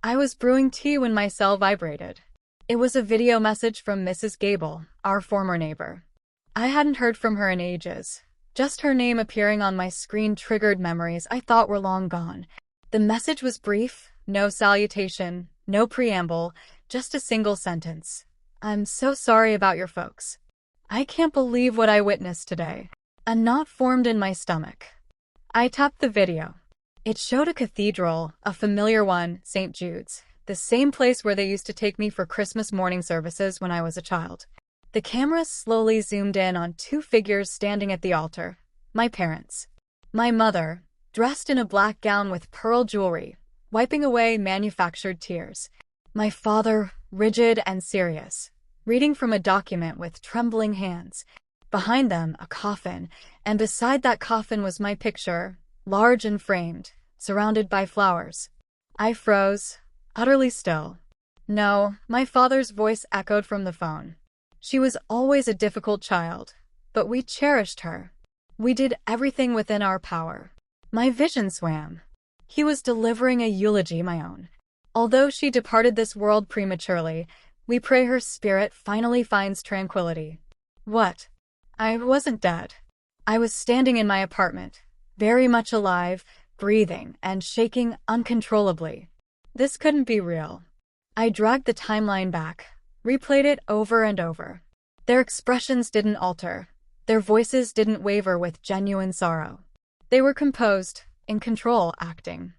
I was brewing tea when my cell vibrated. It was a video message from Mrs. Gable, our former neighbor. I hadn't heard from her in ages. Just her name appearing on my screen triggered memories I thought were long gone. The message was brief, no salutation, no preamble, just a single sentence. "I'm so sorry about your folks. I can't believe what I witnessed today." A knot formed in my stomach. I tapped the video. It showed a cathedral, a familiar one, St. Jude's, the same place where they used to take me for Christmas morning services when I was a child. The camera slowly zoomed in on two figures standing at the altar. My parents. My mother, dressed in a black gown with pearl jewelry, wiping away manufactured tears. My father, rigid and serious, reading from a document with trembling hands. Behind them, a coffin, and beside that coffin was my picture, large and framed, surrounded by flowers. I froze, utterly still. No, my father's voice echoed from the phone. She was always a difficult child, but we cherished her. We did everything within our power. My vision swam. He was delivering a eulogy, my own. Although she departed this world prematurely, we pray her spirit finally finds tranquility. What? I wasn't dead. I was standing in my apartment, very much alive, breathing, and shaking uncontrollably. This couldn't be real. I dragged the timeline back, replayed it over and over. Their expressions didn't alter. Their voices didn't waver with genuine sorrow. They were composed, in control, acting.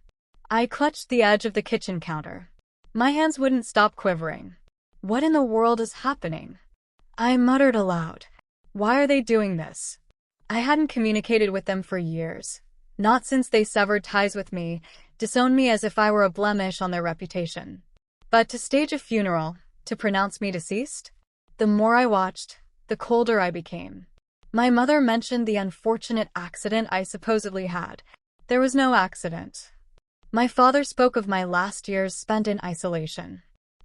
I clutched the edge of the kitchen counter. My hands wouldn't stop quivering. What in the world is happening? I muttered aloud. Why are they doing this? I hadn't communicated with them for years. Not since they severed ties with me, disowned me as if I were a blemish on their reputation. But to stage a funeral, to pronounce me deceased? The more I watched, the colder I became. My mother mentioned the unfortunate accident I supposedly had. There was no accident. My father spoke of my last years spent in isolation.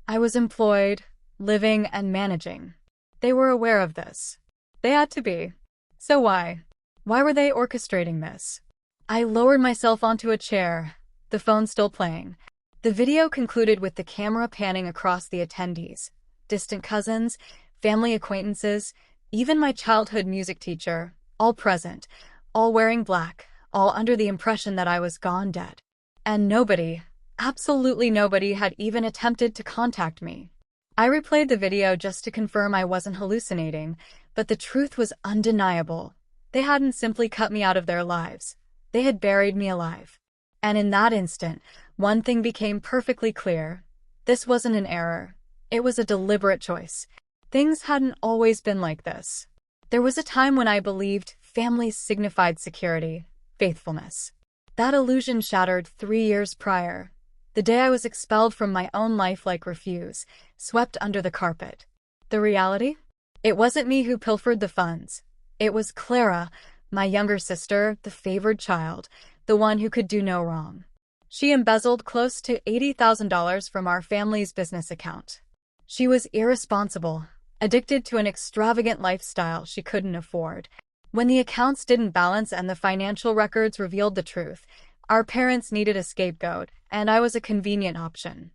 I was employed, living, and managing. They were aware of this. They had to be. So why? Why were they orchestrating this? I lowered myself onto a chair, the phone still playing. The video concluded with the camera panning across the attendees. Distant cousins, family acquaintances, even my childhood music teacher, all present, all wearing black, all under the impression that I was gone dead. And nobody, absolutely nobody, had even attempted to contact me. I replayed the video just to confirm I wasn't hallucinating, but the truth was undeniable. They hadn't simply cut me out of their lives. They had buried me alive. And in that instant, one thing became perfectly clear. This wasn't an error. It was a deliberate choice. Things hadn't always been like this. There was a time when I believed family signified security, faithfulness. That illusion shattered 3 years prior. The day I was expelled from my own life like refuse, swept under the carpet. The reality? It wasn't me who pilfered the funds. It was Clara, my younger sister, the favored child, the one who could do no wrong. She embezzled close to $80,000 from our family's business account. She was irresponsible, addicted to an extravagant lifestyle she couldn't afford. When the accounts didn't balance and the financial records revealed the truth, our parents needed a scapegoat, and I was a convenient option.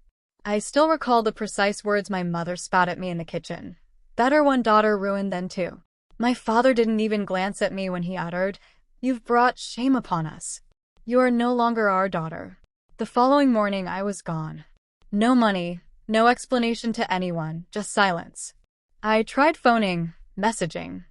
I still recall the precise words my mother spat at me in the kitchen. Better one daughter ruined than two. My father didn't even glance at me when he uttered, "You've brought shame upon us. You are no longer our daughter." The following morning I was gone. No money, no explanation to anyone, just silence. I tried phoning, messaging.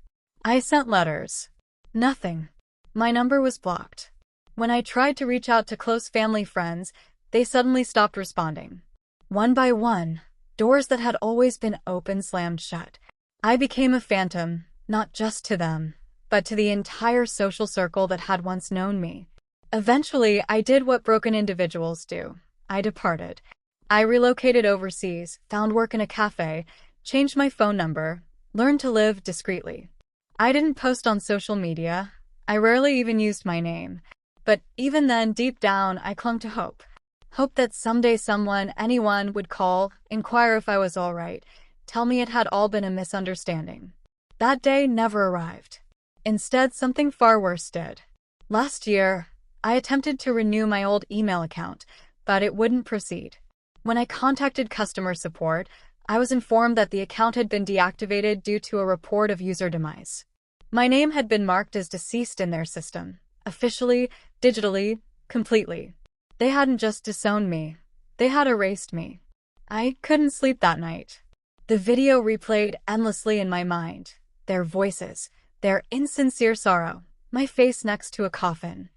I sent letters. Nothing. My number was blocked. When I tried to reach out to close family friends, they suddenly stopped responding. One by one, doors that had always been open slammed shut. I became a phantom, not just to them, but to the entire social circle that had once known me. Eventually, I did what broken individuals do. I departed. I relocated overseas, found work in a cafe, changed my phone number, learned to live discreetly. I didn't post on social media. I rarely even used my name. But even then, deep down, I clung to hope. Hope that someday someone, anyone, would call, inquire if I was all right, tell me it had all been a misunderstanding. That day never arrived. Instead, something far worse did. Last year, I attempted to renew my old email account, but it wouldn't proceed. When I contacted customer support, I was informed that the account had been deactivated due to a report of user demise. My name had been marked as deceased in their system, officially, digitally, completely. They hadn't just disowned me, they had erased me. I couldn't sleep that night. The video replayed endlessly in my mind, their voices, their insincere sorrow, my face next to a coffin.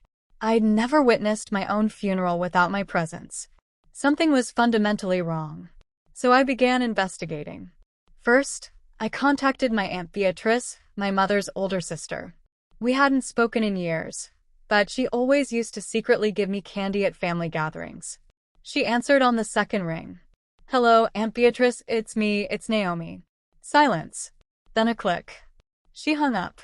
I'd never witnessed my own funeral without my presence. Something was fundamentally wrong. So I began investigating. First, I contacted my Aunt Beatrice, my mother's older sister. We hadn't spoken in years, but she always used to secretly give me candy at family gatherings. She answered on the second ring. "Hello, Aunt Beatrice, it's me, it's Naomi." Silence. Then a click. She hung up.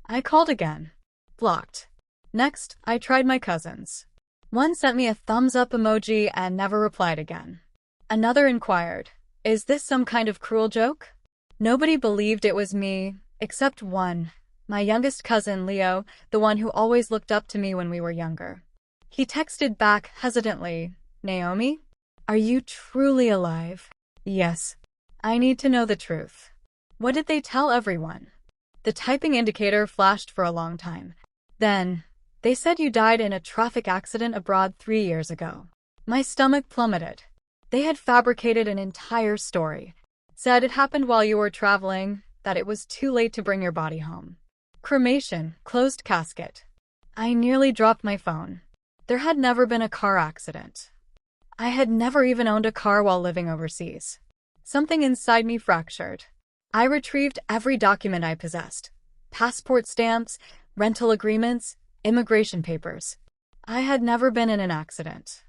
I called again. Blocked. Next, I tried my cousins. One sent me a thumbs-up emoji and never replied again. Another inquired, "Is this some kind of cruel joke?" Nobody believed it was me, except one, my youngest cousin Leo, the one who always looked up to me when we were younger. He texted back hesitantly, "Naomi? Are you truly alive?" "Yes. I need to know the truth." What did they tell everyone? The typing indicator flashed for a long time. Then, "They said you died in a traffic accident abroad 3 years ago." My stomach plummeted. They had fabricated an entire story. Said it happened while you were traveling, that it was too late to bring your body home. Cremation, closed casket. I nearly dropped my phone. There had never been a car accident. I had never even owned a car while living overseas. Something inside me fractured. I retrieved every document I possessed. Passport stamps, rental agreements, immigration papers. I had never been in an accident.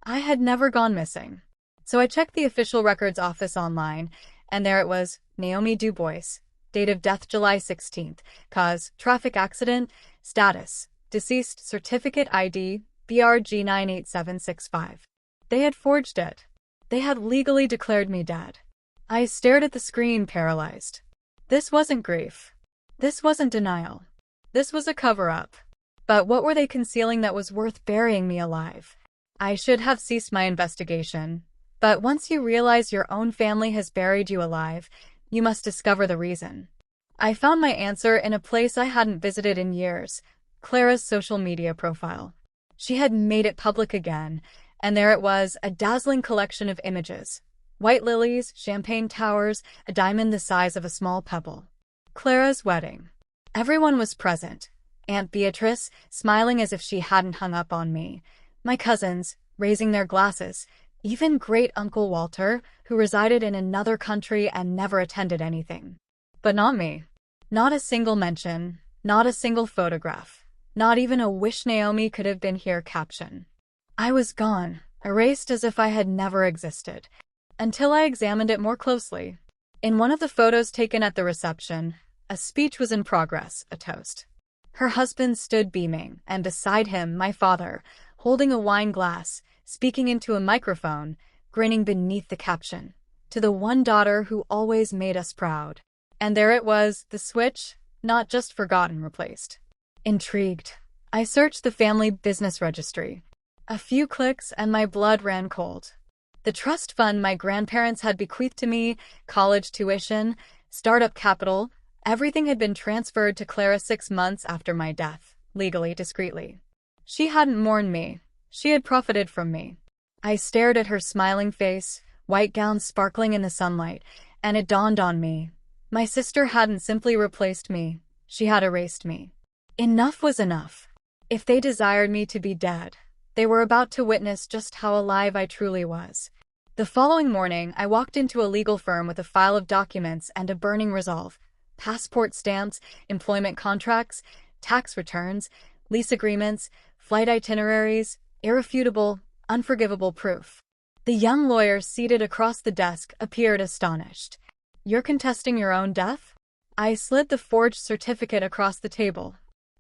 I had never gone missing. So I checked the official records office online, and there it was, Naomi Dubois, date of death July 16th, cause, traffic accident, status, deceased, certificate ID, BRG 98765. They had forged it. They had legally declared me dead. I stared at the screen, paralyzed. This wasn't grief. This wasn't denial. This was a cover-up. But what were they concealing that was worth burying me alive? I should have ceased my investigation. But once you realize your own family has buried you alive, you must discover the reason. I found my answer in a place I hadn't visited in years, Clara's social media profile. She had made it public again, and there it was, a dazzling collection of images. White lilies, champagne towers, a diamond the size of a small pebble. Clara's wedding. Everyone was present. Aunt Beatrice, smiling as if she hadn't hung up on me. My cousins, raising their glasses. Even great-uncle Walter, who resided in another country and never attended anything. But not me. Not a single mention, not a single photograph, not even a "wish Naomi could have been here" caption. I was gone, erased as if I had never existed, until I examined it more closely. In one of the photos taken at the reception, a speech was in progress, a toast. Her husband stood beaming, and beside him, my father, holding a wine glass, speaking into a microphone, grinning beneath the caption, "To the one daughter who always made us proud." And there it was, the switch, not just forgotten, replaced. Intrigued, I searched the family business registry. A few clicks and my blood ran cold. The trust fund my grandparents had bequeathed to me, college tuition, startup capital, everything had been transferred to Clara 6 months after my death, legally, discreetly. She hadn't mourned me. She had profited from me. I stared at her smiling face, white gown sparkling in the sunlight, and it dawned on me. My sister hadn't simply replaced me. She had erased me. Enough was enough. If they desired me to be dead, they were about to witness just how alive I truly was. The following morning, I walked into a legal firm with a file of documents and a burning resolve. Passport stamps, employment contracts, tax returns, lease agreements, flight itineraries, irrefutable, unforgivable proof. The young lawyer seated across the desk appeared astonished. "You're contesting your own death?" I slid the forged certificate across the table.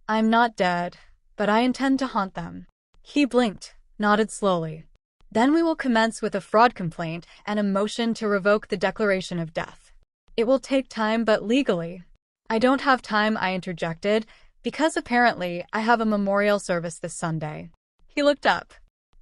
"I'm not dead, but I intend to haunt them." He blinked, nodded slowly. "Then we will commence with a fraud complaint and a motion to revoke the declaration of death. It will take time, but legally." "I don't have time," I interjected, "because apparently I have a memorial service this Sunday." He looked up.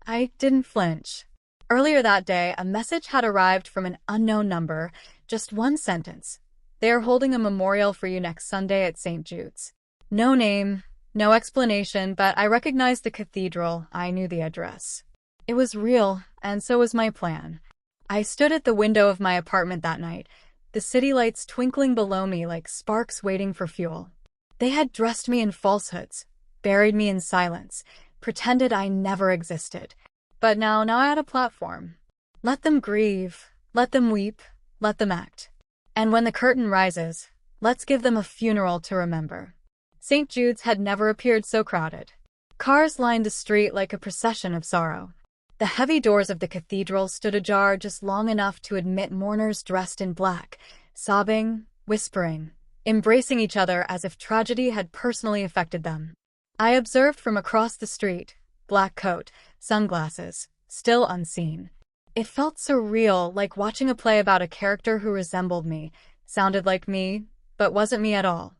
I didn't flinch. Earlier that day, a message had arrived from an unknown number, just one sentence. They are holding a memorial for you next Sunday at St. Jude's. No name, no explanation, but I recognized the cathedral. I knew the address. It was real, and so was my plan. I stood at the window of my apartment that night, the city lights twinkling below me like sparks waiting for fuel. They had dressed me in falsehoods, buried me in silence, pretended I never existed. But now I had a platform. Let them grieve, let them weep, let them act. And when the curtain rises, let's give them a funeral to remember. St. Jude's had never appeared so crowded. Cars lined the street like a procession of sorrow. The heavy doors of the cathedral stood ajar just long enough to admit mourners dressed in black, sobbing, whispering, embracing each other as if tragedy had personally affected them. I observed from across the street, black coat, sunglasses, still unseen. It felt surreal, like watching a play about a character who resembled me, sounded like me, but wasn't me at all.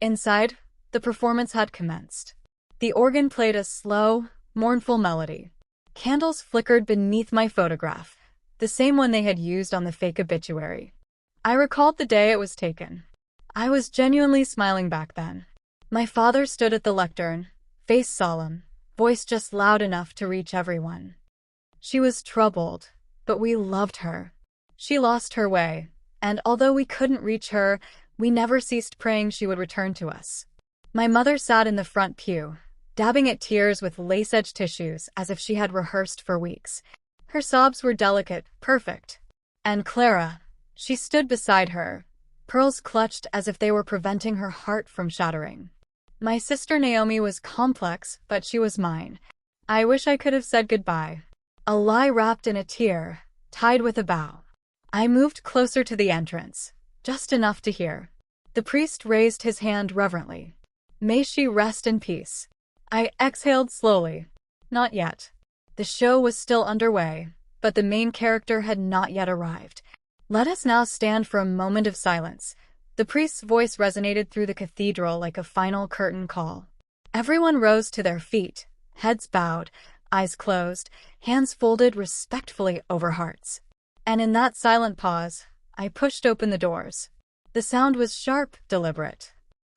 Inside, the performance had commenced. The organ played a slow, mournful melody. Candles flickered beneath my photograph, the same one they had used on the fake obituary. I recalled the day it was taken. I was genuinely smiling back then. My father stood at the lectern, face solemn, voice just loud enough to reach everyone. She was troubled, but we loved her. She lost her way, and although we couldn't reach her, we never ceased praying she would return to us. My mother sat in the front pew, dabbing at tears with lace-edged tissues as if she had rehearsed for weeks. Her sobs were delicate, perfect. And Clara, she stood beside her, pearls clutched as if they were preventing her heart from shattering. My sister Naomi was complex, but she was mine. I wish I could have said goodbye. A lie wrapped in a tear, tied with a bow. I moved closer to the entrance, just enough to hear. The priest raised his hand reverently. May she rest in peace. I exhaled slowly. Not yet. The show was still underway, but the main character had not yet arrived. Let us now stand for a moment of silence. The priest's voice resonated through the cathedral like a final curtain call. Everyone rose to their feet, heads bowed, eyes closed, hands folded respectfully over hearts. And in that silent pause, I pushed open the doors. The sound was sharp, deliberate.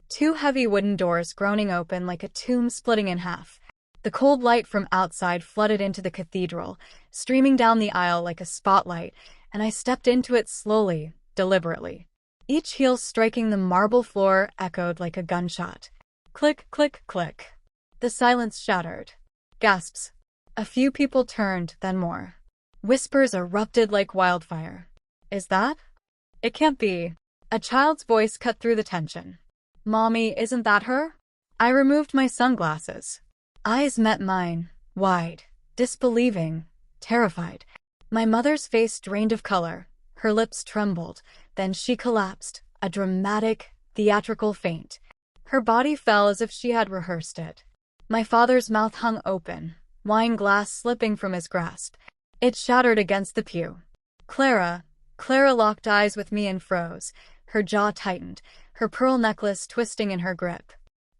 Two heavy wooden doors groaning open like a tomb splitting in half. The cold light from outside flooded into the cathedral, streaming down the aisle like a spotlight, and I stepped into it slowly, deliberately. Each heel striking the marble floor echoed like a gunshot. Click, click, click. The silence shattered. Gasps. A few people turned, then more. Whispers erupted like wildfire. Is that? It can't be. A child's voice cut through the tension. Mommy, isn't that her? I removed my sunglasses. Eyes met mine, wide, disbelieving, terrified. My mother's face drained of color. Her lips trembled. Then she collapsed, a dramatic, theatrical faint. Her body fell as if she had rehearsed it. My father's mouth hung open, wine glass slipping from his grasp. It shattered against the pew. Clara locked eyes with me and froze. Her jaw tightened, her pearl necklace twisting in her grip.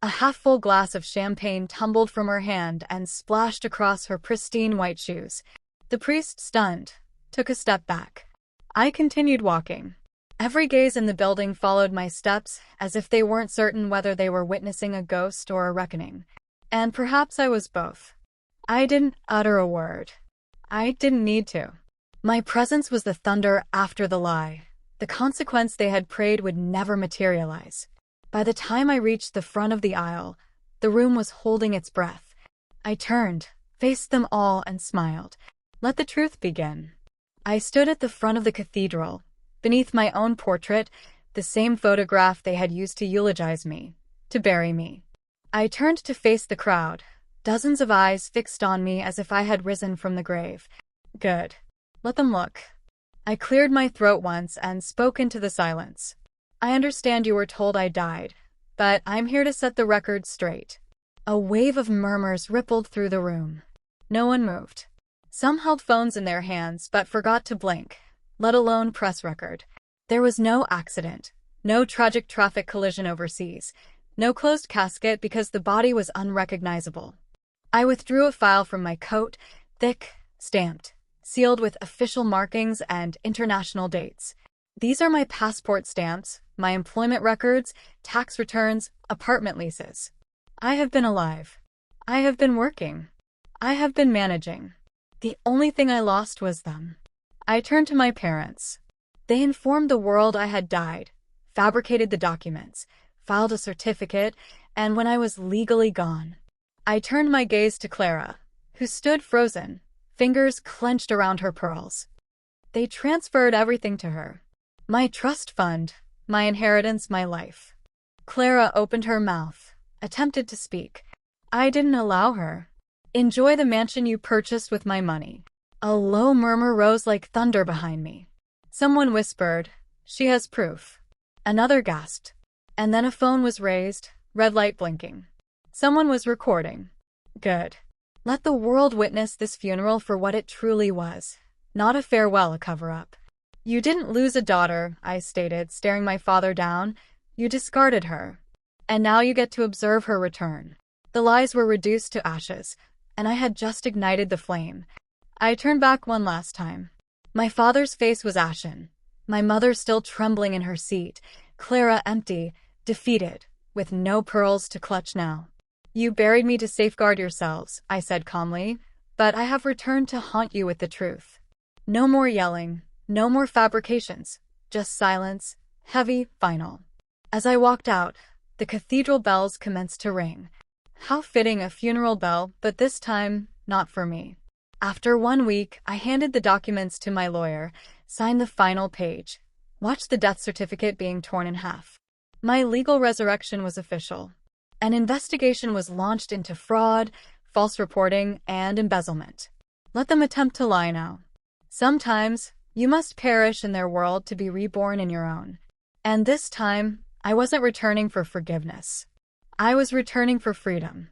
A half-full glass of champagne tumbled from her hand and splashed across her pristine white shoes. The priest, stunned, took a step back. I continued walking. Every gaze in the building followed my steps, as if they weren't certain whether they were witnessing a ghost or a reckoning. And perhaps I was both. I didn't utter a word. I didn't need to. My presence was the thunder after the lie. The consequence they had prayed would never materialize. By the time I reached the front of the aisle, the room was holding its breath. I turned, faced them all, and smiled. Let the truth begin. I stood at the front of the cathedral, beneath my own portrait, the same photograph they had used to eulogize me, to bury me. I turned to face the crowd, dozens of eyes fixed on me as if I had risen from the grave. Good. Let them look. I cleared my throat once and spoke into the silence. I understand you were told I died, but I'm here to set the record straight. A wave of murmurs rippled through the room. No one moved. Some held phones in their hands but forgot to blink, let alone press record. There was no accident, no tragic traffic collision overseas, no closed casket because the body was unrecognizable. I withdrew a file from my coat, thick, stamped, sealed with official markings and international dates. These are my passport stamps, my employment records, tax returns, apartment leases. I have been alive. I have been working. I have been managing. The only thing I lost was them. I turned to my parents. They informed the world I had died, fabricated the documents, filed a certificate, and when I was legally gone, I turned my gaze to Clara, who stood frozen, fingers clenched around her pearls. They transferred everything to her. My trust fund, my inheritance, my life. Clara opened her mouth, attempted to speak. I didn't allow her. Enjoy the mansion you purchased with my money. A low murmur rose like thunder behind me. Someone whispered, "She has proof." Another gasped. And then a phone was raised, red light blinking. Someone was recording. Good. Let the world witness this funeral for what it truly was. Not a farewell, a cover-up. You didn't lose a daughter, I stated, staring my father down. You discarded her. And now you get to observe her return. The lies were reduced to ashes, and I had just ignited the flame. I turned back one last time. My father's face was ashen. My mother still trembling in her seat. Clara empty, defeated, with no pearls to clutch now. You buried me to safeguard yourselves, I said calmly, but I have returned to haunt you with the truth. No more yelling, no more fabrications, just silence, heavy, final. As I walked out, the cathedral bells commenced to ring. How fitting, a funeral bell, but this time, not for me. After 1 week, I handed the documents to my lawyer, signed the final page, watched the death certificate being torn in half. My legal resurrection was official. An investigation was launched into fraud, false reporting, and embezzlement. Let them attempt to lie now. Sometimes, you must perish in their world to be reborn in your own. And this time, I wasn't returning for forgiveness. I was returning for freedom.